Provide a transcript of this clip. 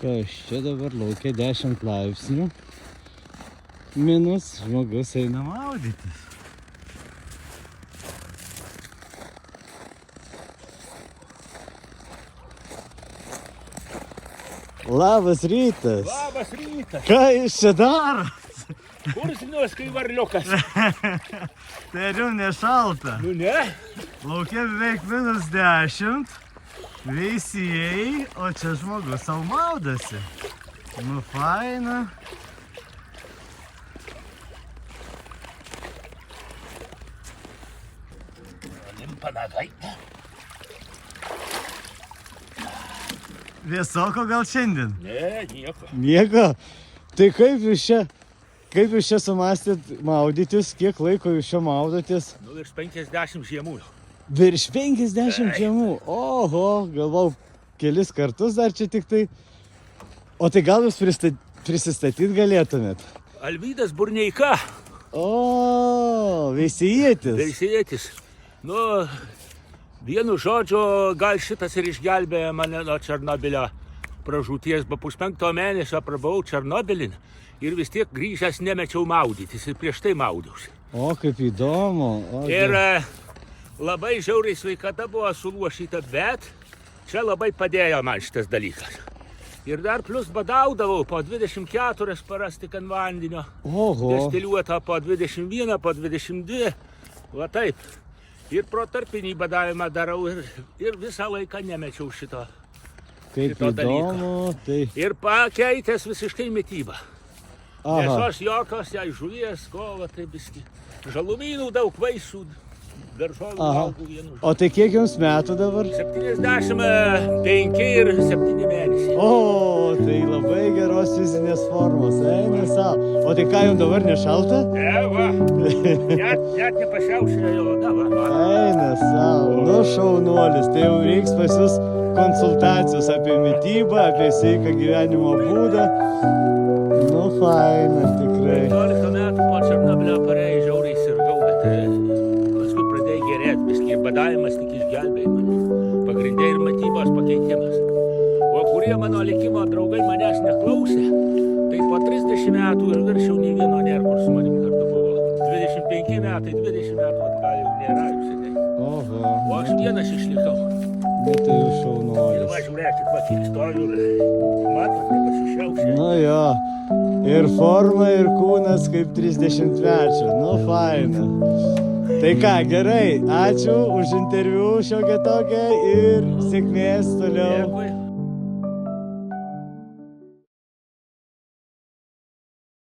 Kas čia dabar laukia 10 laipsnių. Minus, žmogus eina maudytis. Labas rytas. Labas rytas. Ką jūs čia darot? Kursinos kai varliukas. Tai ar jums nešalta? Nu ne. Laukia beveik minus 10. Veisėjai, o čia žmogus sau maudasi. Nu faina. Limpa nagai. Vėsoko gal šiandien? Ne, nieko. Nieko? Tai kaip jūs čia sumastėt maudytis? Kiek laiko jūs čia maudotės? Nu virš 50 žiemų. Virš 50 žiemų. Oho, galvau, kelis kartus dar čia tik tai. O tai gal jūs prisistatyt galėtumėt? Alvydas Burneika. O, veisėjėtis. Veisėjėtis. Nu, vienu žodžiu, gal šitas ir išgelbėjo mane nuo Černobylio pražūties. Be puspenkto mėnesio prabuvau Černobylin ir vis tiek grįžęs nemečiau maudytis ir prieš tai maudiausi. O, kaip įdomu. Ir labai žiauriai sveikata buvo suluošyta, bet čia labai padėjo man šitas dalykas. Ir dar plus badaudavau po 24 paras tik ant vandenio. Oho. Destiliuota po 21, po 22. Va taip. Ir protarpinį badavimą darau ir visą laiką nemečiau šito Kaip įdomu. Tai... Ir pakeitęs visiškai mitybą. Aha. Mėsos jokios, jei žuvies, kova, tai biski. Žalumynų daug vaisių, daržovių valgau vienu. O tai kiek jums metų dabar? 75 ir 7 mėnesiai. O, tai labai geros fizinės formos, eina savo. O tai ką jums dabar nešalta? Ne, va. Net nepašiaušė jo oda, va. Eina savo, nu šaunuolis. Tai jau reiks pas jūs konsultacijos apie mitybą, apie sveiką gyvenimo būdą. Nu, faina, tikrai. 15 metų po Černobylio parėjai žiauriai sirgau, bet paskui pradėjai gerėti, biski ir badavimas tik išgelbėjo mane. Pagrindė ir mitybos pakeitimas. O kurie mano likimo draugai manęs neklausė, tai po 30 metų ir viršiau nei vieno nėra, kur su manim kartu buvo. 25 metai, 20 metų atgal jau nėra jau seniai. Oho. O aš vienas išlikau. Nu, tai jau Ir šaunuolis. va, žiūrėkit, va, kiek stoviu, matot, nepasišiaušė. Nu jo. Ir forma, ir kūnas kaip 30-mečio. Nu, faina. Tai ką, gerai. Ačiū už interviu šiokią tokią ir sėkmės toliau. Dėkui.